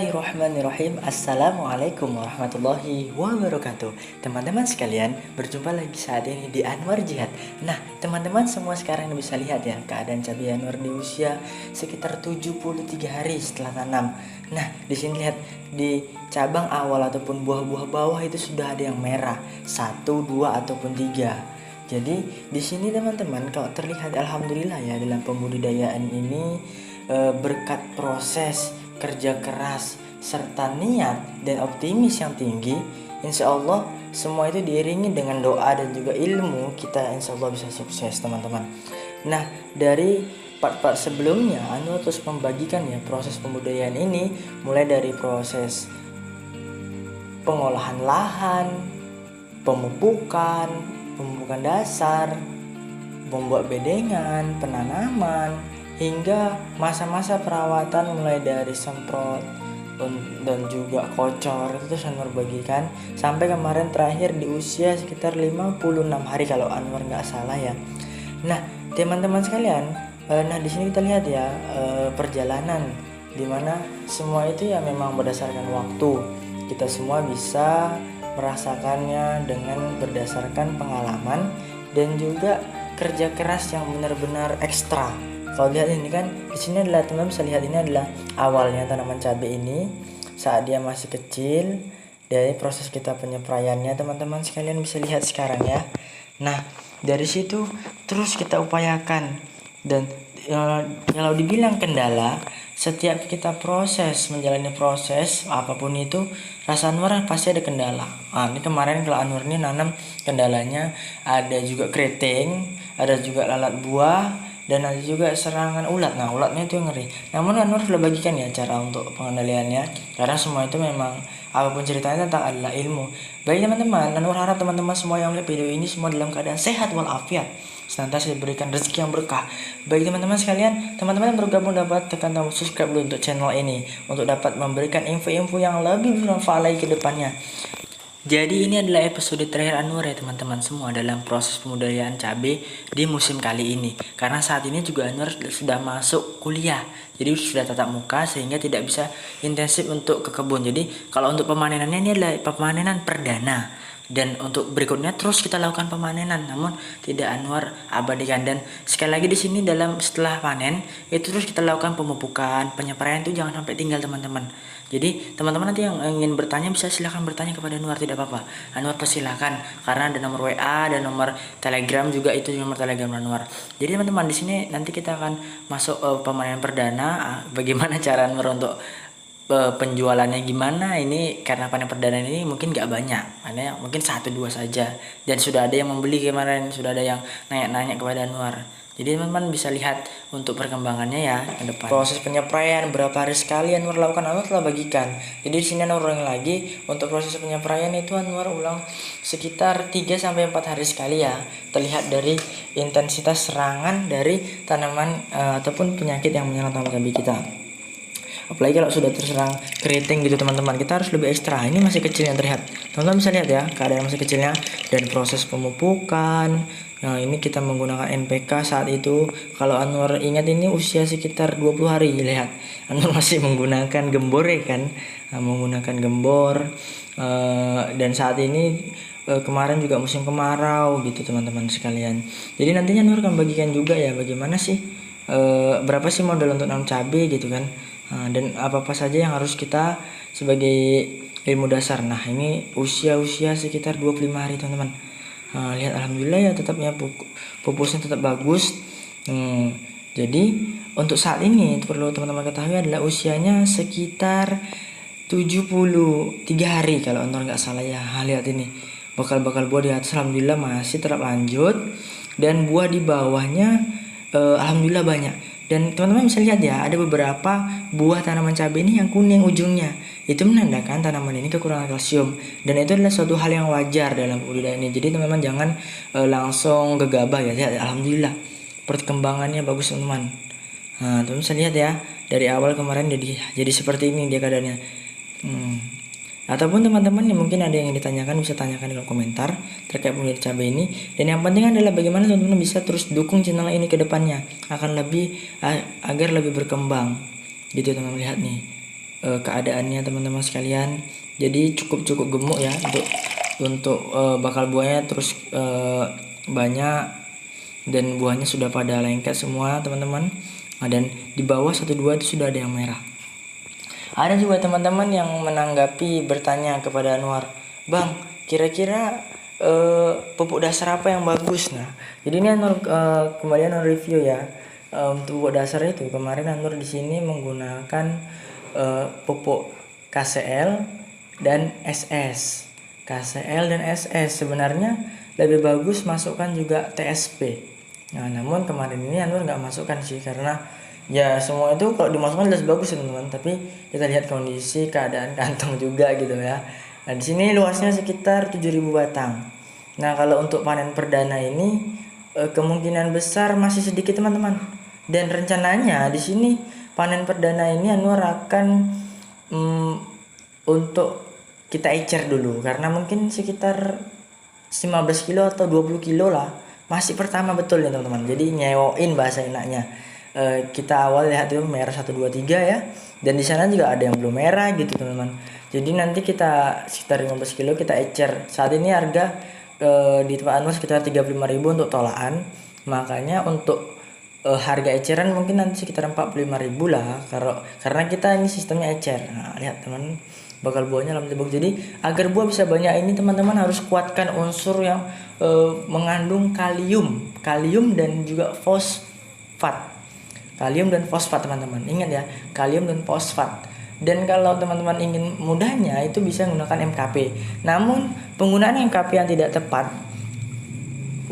Bismillahirrahmanirrahim. Assalamualaikum warahmatullahi wabarakatuh. Teman-teman sekalian, berjumpa lagi saat ini di Anwar Jihad. Nah, teman-teman semua sekarang bisa lihat ya keadaan cabai Anwar di usia sekitar 73 hari setelah tanam. Nah, di sini lihat di cabang awal ataupun buah-buah bawah itu sudah ada yang merah, 1, 2 ataupun 3. Jadi di sini teman-teman kalau terlihat alhamdulillah ya dalam pembudidayaan ini berkat proses kerja keras serta niat dan optimis yang tinggi, insya Allah semua itu diiringi dengan doa dan juga ilmu, kita insya Allah bisa sukses teman-teman. Nah, dari part-part sebelumnya Anu terus membagikan ya proses pembudidayaan ini, mulai dari proses pengolahan lahan, pemupukan dasar, membuat bedengan, penanaman, hingga masa-masa perawatan mulai dari semprot dan juga kocor itu Anwar bagikan sampai kemarin terakhir di usia sekitar 56 hari kalau Anwar nggak salah ya. Nah teman-teman sekalian, nah di sini kita lihat ya perjalanan dimana semua itu ya memang berdasarkan waktu, kita semua bisa merasakannya dengan berdasarkan pengalaman dan juga kerja keras yang benar-benar ekstra. Kalau lihat ini kan di sini adalah teman-teman bisa lihat ini adalah awalnya tanaman cabai ini saat dia masih kecil, dari proses kita penyepraiannya teman-teman sekalian bisa lihat sekarang ya. Nah dari situ terus kita upayakan dan kalau dibilang kendala, setiap kita menjalani proses apapun itu rasa Anwar pasti ada kendala. Ini kemarin kalau Anwar ini nanam kendalanya ada juga keriting, ada juga lalat buah, dan ada juga serangan ulat. Nah ulatnya itu yang ngeri. Namun Anwar sudah bagikan ya cara untuk pengendaliannya, karena semua itu memang apapun ceritanya tentang adalah ilmu. Baik teman-teman, Anwar harap teman-teman semua yang melihat video ini semua dalam keadaan sehat walafiat, senantiasa diberikan rezeki yang berkah. Bagi teman-teman sekalian, teman-teman yang bergabung dapat tekan tombol subscribe dulu untuk channel ini untuk dapat memberikan info-info yang lebih bermanfaat lagi ke depannya. Jadi ini adalah episode terakhir Anwar ya teman-teman semua dalam proses pembudidayaan cabai di musim kali ini. Karena saat ini juga Anwar sudah masuk kuliah, jadi sudah tatap muka sehingga tidak bisa intensif untuk ke kebun. Jadi kalau untuk pemanenannya ini adalah pemanenan perdana. Dan untuk berikutnya terus kita lakukan pemanenan, namun tidak Anwar abadikan. Dan sekali lagi di sini setelah panen itu terus kita lakukan pemupukan, penyepraian itu jangan sampai tinggal teman-teman. Jadi teman-teman nanti yang ingin bertanya bisa silahkan bertanya kepada Anwar, tidak apa-apa. Anwar persilahkan karena ada nomor WA dan nomor Telegram juga, itu nomor Telegram Anwar. Jadi teman-teman di sini nanti kita akan masuk pemanenan perdana. Bagaimana cara Anwar untuk penjualannya gimana ini, karena panen perdana ini mungkin gak banyak, hanya mungkin 1-2 saja, dan sudah ada yang membeli kemarin, sudah ada yang nanya-nanya kepada Anwar. Jadi teman-teman bisa lihat untuk perkembangannya ya ke depan. Proses penyepraian berapa hari sekali Anwar lakukan, Anwar telah bagikan. Jadi di sini Anwar ulang lagi, untuk proses penyepraian itu Anwar ulang sekitar 3-4 hari sekali ya. Terlihat dari intensitas serangan dari tanaman ataupun penyakit yang menyerang tanaman cabai kita. Apalagi kalau sudah terserang keriting gitu teman-teman, kita harus lebih ekstra. Ini masih kecil yang terlihat, teman-teman bisa lihat ya keadaan masih kecilnya. Dan proses pemupukan, nah ini kita menggunakan NPK saat itu. Kalau Anwar ingat ini usia sekitar 20 hari, lihat Anwar masih menggunakan gembor ya kan, menggunakan gembor. Dan saat ini kemarin juga musim kemarau gitu teman-teman sekalian. Jadi nantinya Anwar akan bagikan juga ya bagaimana sih berapa sih modal untuk nanam cabai gitu kan. Dan apa-apa saja yang harus kita sebagai ilmu dasar. Nah ini usia sekitar 25 hari teman-teman. Lihat alhamdulillah ya tetapnya pupusnya tetap bagus. Jadi untuk saat ini perlu teman-teman ketahui adalah usianya sekitar 73 hari kalau Anwar nggak salah ya. Lihat ini bakal buah di atas alhamdulillah masih tetap lanjut, dan buah di bawahnya alhamdulillah banyak. Dan teman-teman bisa lihat ya, ada beberapa buah tanaman cabai ini yang kuning ujungnya. Itu menandakan tanaman ini kekurangan kalsium. Dan itu adalah suatu hal yang wajar dalam budidaya ini. Jadi teman-teman jangan langsung gegabah ya. Lihat, alhamdulillah perkembangannya bagus teman-teman. Nah, teman-teman bisa lihat ya, dari awal kemarin jadi seperti ini dia keadaannya. Ataupun teman-teman yang mungkin ada yang ditanyakan bisa tanyakan di kolom komentar terkait pembudidayaan cabai ini. Dan yang penting adalah bagaimana teman-teman bisa terus dukung channel ini ke depannya agar lebih berkembang gitu teman-teman. Lihat nih keadaannya teman-teman sekalian. Jadi cukup gemuk ya untuk bakal buahnya terus banyak, dan buahnya sudah pada lengket semua teman-teman. Nah, dan di bawah 1-2 itu sudah ada yang merah. Ada juga teman-teman yang menanggapi bertanya kepada Anwar, "Bang, kira-kira pupuk dasar apa yang bagus?" Nah, jadi ini Anwar kembali Anwar review ya. Untuk pupuk dasar itu kemarin Anwar di sini menggunakan pupuk KCL dan SS. KCL dan SS sebenarnya lebih bagus masukkan juga TSP. Nah, namun kemarin ini Anwar nggak masukkan sih, karena ya semua itu kalau dimasukkan jelas bagus teman-teman, tapi kita lihat kondisi keadaan kantong juga gitu ya. Nah, di sini luasnya sekitar 7.000 batang. Nah, kalau untuk panen perdana ini kemungkinan besar masih sedikit teman-teman. Dan rencananya di sini panen perdana ini Anwar akan untuk kita ecer dulu, karena mungkin sekitar 15 kilo atau 20 kilo lah. Masih pertama betul ya teman-teman. Jadi nyewoin bahasa enaknya. Kita awal lihat itu merah 1 2 3 ya. Dan di sana juga ada yang belum merah gitu teman-teman. Jadi nanti kita sekitar 15 kilo kita ecer. Saat ini harga di tempat Anwar sekitar 35.000 untuk tolaan. Makanya untuk harga eceran mungkin nanti sekitar 45.000 lah, karena kita ini sistemnya ecer. Nah, lihat teman, bakal buahnya dalam tebok. Jadi agar buah bisa banyak ini teman-teman harus kuatkan unsur yang mengandung kalium dan juga fosfat. Kalium dan fosfat teman-teman, ingat ya, kalium dan fosfat. Dan kalau teman-teman ingin mudahnya itu bisa menggunakan MKP. Namun penggunaan MKP yang tidak tepat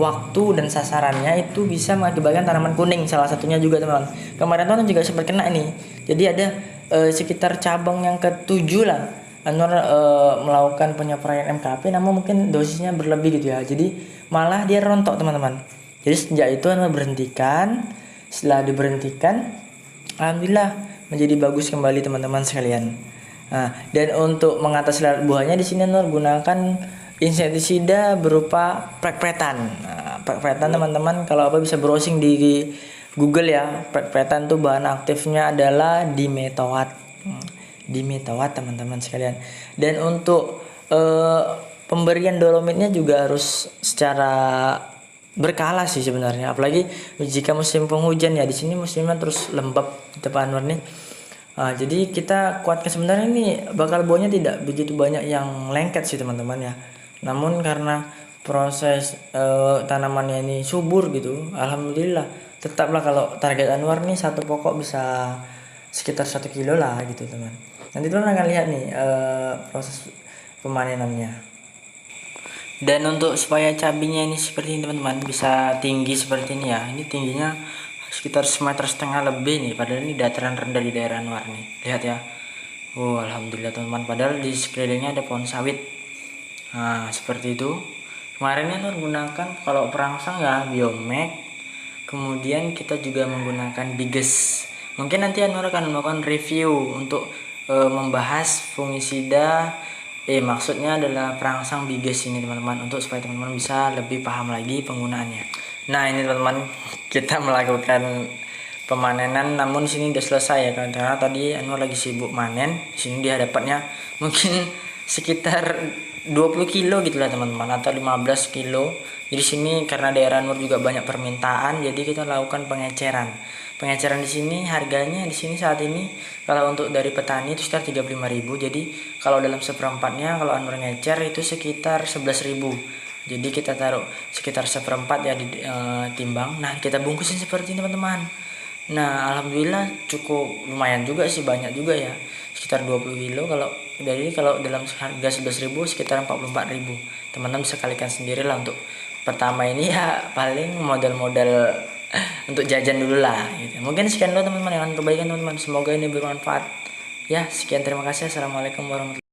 waktu dan sasarannya itu bisa mengakibatkan tanaman kuning, salah satunya juga teman-teman. Kemarin teman juga sempat kena ini. Jadi ada sekitar cabang yang ke-7 lah Anwar melakukan penyapraian MKP, namun mungkin dosisnya berlebih gitu ya. Jadi malah dia rontok teman-teman. Jadi sejak itu Anwar berhentikan. Setelah diberhentikan, alhamdulillah menjadi bagus kembali teman-teman sekalian. Nah, dan untuk mengatasi lalat buahnya di sini Anwar gunakan insektisida berupa prekpretan. Nah, prekpretan teman-teman kalau apa bisa browsing di Google ya. Prekpretan tuh bahan aktifnya adalah dimetoat. Dimetoat teman-teman sekalian. Dan untuk pemberian dolomitnya juga harus secara berkala sih sebenarnya. Apalagi jika musim penghujan ya, di sini musimnya terus lembab di tempat Anwar nih. Jadi kita kuatkan, sebenarnya ini bakal buahnya tidak begitu banyak yang lengket sih teman-teman ya. Namun karena proses tanamannya ini subur gitu, alhamdulillah tetaplah kalau target Anwar nih satu pokok bisa sekitar 1 kilo lah gitu teman. Nanti teman akan lihat nih proses pemanenannya. Dan untuk supaya cabenya ini seperti ini teman-teman, bisa tinggi seperti ini ya. Ini tingginya sekitar 1,5 meter lebih nih, padahal ini dataran rendah di daerah Anwar nih. Lihat ya. Alhamdulillah teman-teman, padahal di sekelilingnya ada pohon sawit. Nah, seperti itu. Kemarin Anwar gunakan kalau perangsang ya Biomek. Kemudian kita juga menggunakan Biges. Mungkin nanti Anwar akan melakukan review untuk membahas fungisida. Maksudnya adalah perangsang Biges ini teman-teman, untuk supaya teman-teman bisa lebih paham lagi penggunaannya. Nah, ini teman-teman, kita melakukan pemanenan, namun sini udah selesai ya, karena tadi Anwar lagi sibuk manen. Sini dia dapatnya mungkin sekitar 20 kilo gitu lah teman-teman, atau 15 kilo. Jadi sini karena daerah Anwar juga banyak permintaan, jadi kita lakukan pengeceran. Pengeceran di sini harganya di sini saat ini kalau untuk dari petani itu sekitar 35.000. Jadi kalau dalam seperempatnya kalau Anwar ngecer itu sekitar 11.000. Jadi kita taruh sekitar seperempat ya di timbang. Nah, kita bungkusin seperti ini teman-teman. Nah, alhamdulillah cukup lumayan juga sih, banyak juga ya. Sekitar 20 kilo kalau dalam harga 11.000 sekitar 44.000. Teman-teman bisa kalikan sendiri lah. Untuk pertama ini ya paling modal-modal untuk jajan dulu lah gitu. Mungkin sekian dulu teman-teman yang perbaikan teman-teman, semoga ini bermanfaat ya. Sekian, terima kasih. Assalamualaikum warahmatullahi wabarakatuh.